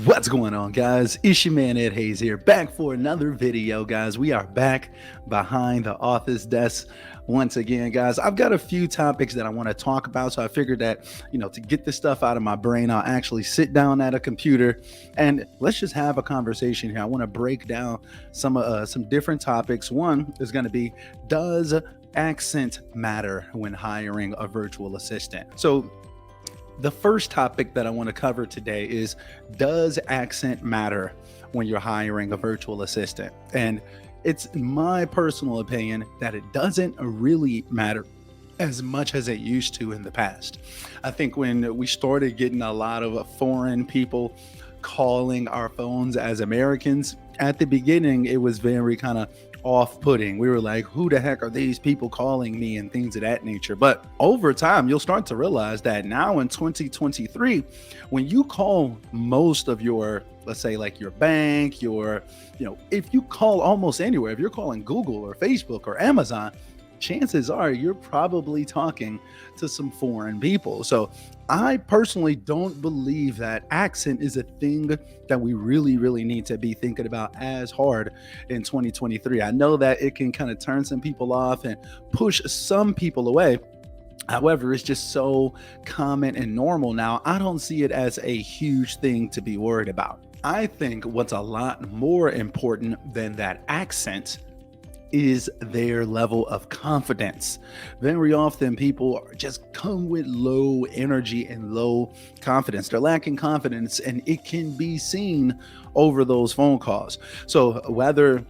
What's going on, guys? It's your man Ed Hayes here, back for another video, guys. We are back behind the office desk once again, guys. I've got a few topics that I want to talk about, so I figured that, to get this stuff out of my brain, I'll actually sit down at a computer and let's just have a conversation here. I want to break down some different topics. One is going to be, does accent matter when hiring a virtual assistant? So the first topic that I want to cover today is, does accent matter when you're hiring a virtual assistant? And it's my personal opinion that it doesn't really matter as much as it used to in the past. I think when we started getting a lot of foreign people calling our phones as Americans, at the beginning, it was very kind of off-putting. We were like, who the heck are these people calling me, and things of that nature. But over time, you'll start to realize that now in 2023, when you call most of your, let's say, like your bank, if you call almost anywhere, if you're calling Google or Facebook or Amazon, chances are you're probably talking to some foreign people. So I personally don't believe that accent is a thing that we really need to be thinking about as hard in 2023. I know that it can kind of turn some people off and push some people away. However, it's just so common and normal now. I don't see it as a huge thing to be worried about. I think what's a lot more important than that accent is their level of confidence. Very often people just come with low energy and low confidence. They're lacking confidence, and it can be seen over those phone calls. So whether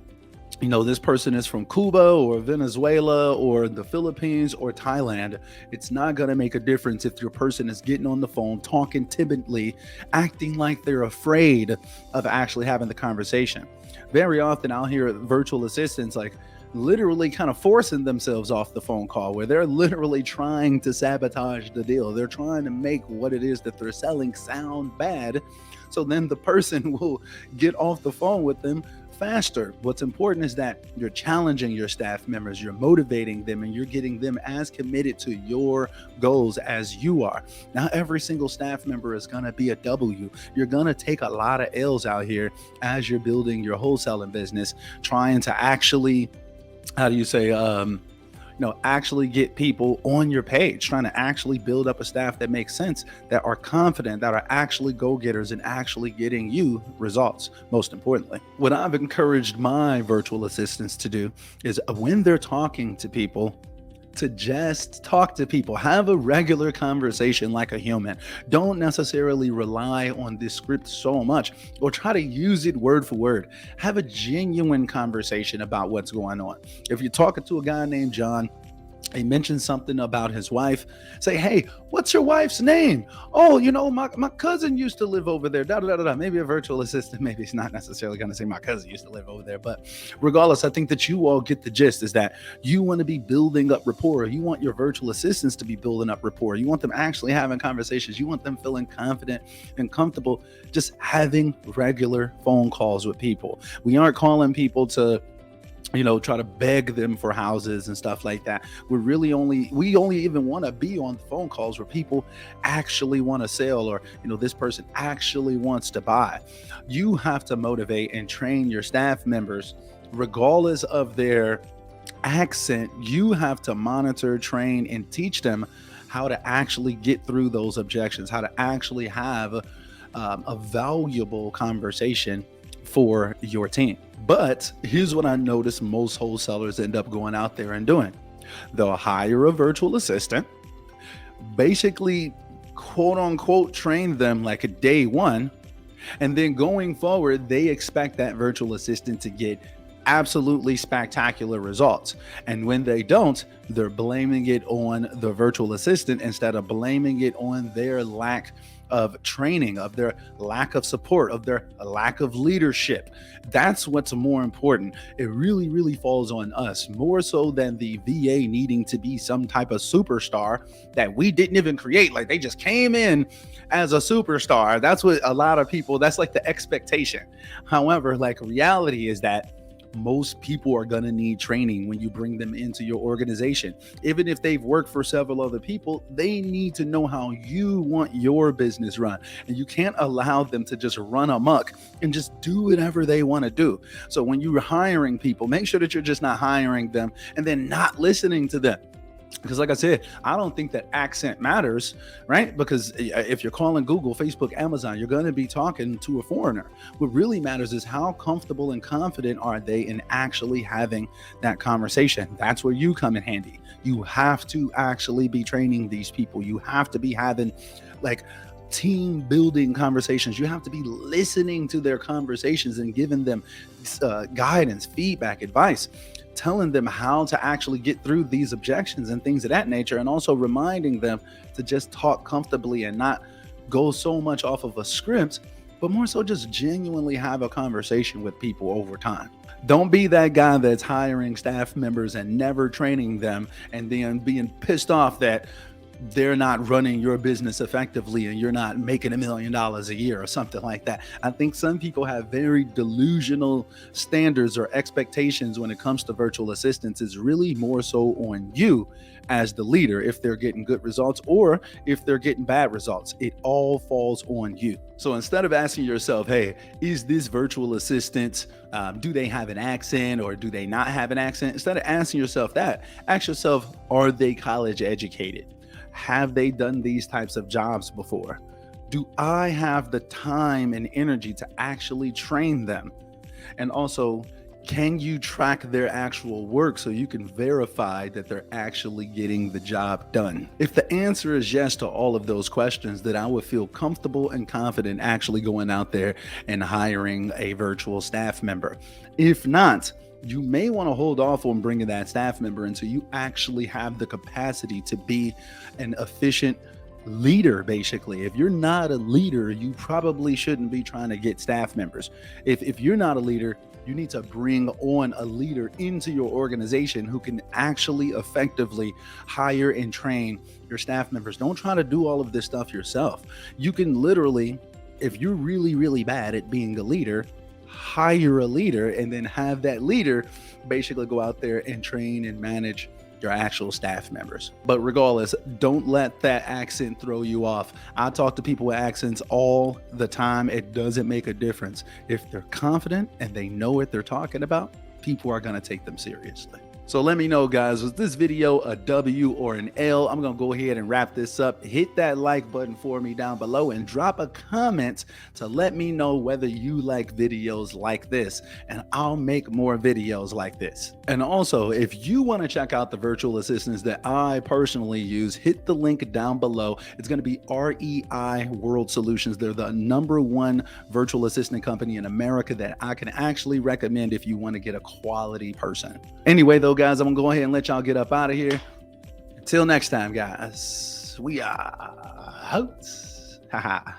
this person is from Cuba or Venezuela or the Philippines or Thailand, it's not going to make a difference if your person is getting on the phone, talking timidly, acting like they're afraid of actually having the conversation. Very often I'll hear virtual assistants like literally kind of forcing themselves off the phone call, where they're literally trying to sabotage the deal. They're trying to make what it is that they're selling sound bad, so then the person will get off the phone with them faster. What's important is that you're challenging your staff members, you're motivating them, and you're getting them as committed to your goals as you are. Not every single staff member is going to be a W. You're going to take a lot of L's out here as you're building your wholesaling business, trying to actually, how do you say, actually get people on your page, trying to actually build up a staff that makes sense, that are confident, that are actually go-getters and actually getting you results. Most importantly, what I've encouraged my virtual assistants to do is, when they're talking to people, to just talk to people, have a regular conversation like a human. Don't necessarily rely on this script so much or try to use it word for word. Have a genuine conversation about what's going on. If you're talking to a guy named John, he mentioned something about his wife, say, hey, what's your wife's name? Oh, my cousin used to live over there. Da, da, da, da. Maybe a virtual assistant, maybe it's not necessarily going to say my cousin used to live over there. But regardless, I think that you all get the gist, is that you want to be building up rapport. You want your virtual assistants to be building up rapport. You want them actually having conversations. You want them feeling confident and comfortable just having regular phone calls with people. We aren't calling people to try to beg them for houses and stuff like that. We only even want to be on phone calls where people actually want to sell, or this person actually wants to buy. You have to motivate and train your staff members regardless of their accent. You have to monitor, train, and teach them how to actually get through those objections, how to actually have a valuable conversation for your team. But here's what I notice most wholesalers end up going out there and doing. They'll hire a virtual assistant, basically, quote unquote, train them like a day one. And then going forward, they expect that virtual assistant to get absolutely spectacular results. And when they don't, they're blaming it on the virtual assistant instead of blaming it on their lack of training, of their lack of support, of their lack of leadership. That's what's more important. It really falls on us, more so than the VA needing to be some type of superstar that we didn't even create. Like, they just came in as a superstar. That's what a lot of people, that's like the expectation. However, like, reality is that most people are going to need training when you bring them into your organization. Even if they've worked for several other people, they need to know how you want your business run. And you can't allow them to just run amok and just do whatever they want to do. So when you're hiring people, make sure that you're just not hiring them and then not listening to them. Because like I said, I don't think that accent matters, right? Because if you're calling Google, Facebook, Amazon, you're going to be talking to a foreigner. What really matters is how comfortable and confident are they in actually having that conversation. That's where you come in handy. You have to actually be training these people. You have to be having like team building conversations. You have to be listening to their conversations and giving them guidance, feedback, advice, telling them how to actually get through these objections and things of that nature, and also reminding them to just talk comfortably and not go so much off of a script, but more so just genuinely have a conversation with people over time. Don't be that guy that's hiring staff members and never training them and then being pissed off that they're not running your business effectively and you're not making $1 million a year or something like that. I think some people have very delusional standards or expectations when it comes to virtual assistants. Is really more so on you as the leader if they're getting good results or if they're getting bad results. It all falls on you. So instead of asking yourself, hey, is this virtual assistant, do they have an accent or do they not have an accent? Instead of asking yourself that, ask yourself, are they college educated? Have they done these types of jobs before? Do I have the time and energy to actually train them? And also, can you track their actual work so you can verify that they're actually getting the job done? If the answer is yes to all of those questions, then I would feel comfortable and confident actually going out there and hiring a virtual staff member. If not, you may want to hold off on bringing that staff member until you actually have the capacity to be an efficient leader. Basically, if you're not a leader, you probably shouldn't be trying to get staff members. If you're not a leader, you need to bring on a leader into your organization who can actually effectively hire and train your staff members. Don't try to do all of this stuff yourself. You can literally, if you're really, really bad at being a leader, hire a leader and then have that leader basically go out there and train and manage your actual staff members. But regardless, don't let that accent throw you off. I talk to people with accents all the time. It doesn't make a difference. If they're confident and they know what they're talking about, people are going to take them seriously. So let me know, guys, was this video a W or an L? I'm going to go ahead and wrap this up. Hit that like button for me down below and drop a comment to let me know whether you like videos like this, and I'll make more videos like this. And also, if you want to check out the virtual assistants that I personally use, hit the link down below. It's going to be REI World Solutions. They're the #1 virtual assistant company in America that I can actually recommend if you want to get a quality person. Anyway, though, guys, I'm gonna go ahead and let y'all get up out of here. Until next time, guys, we are out. Haha.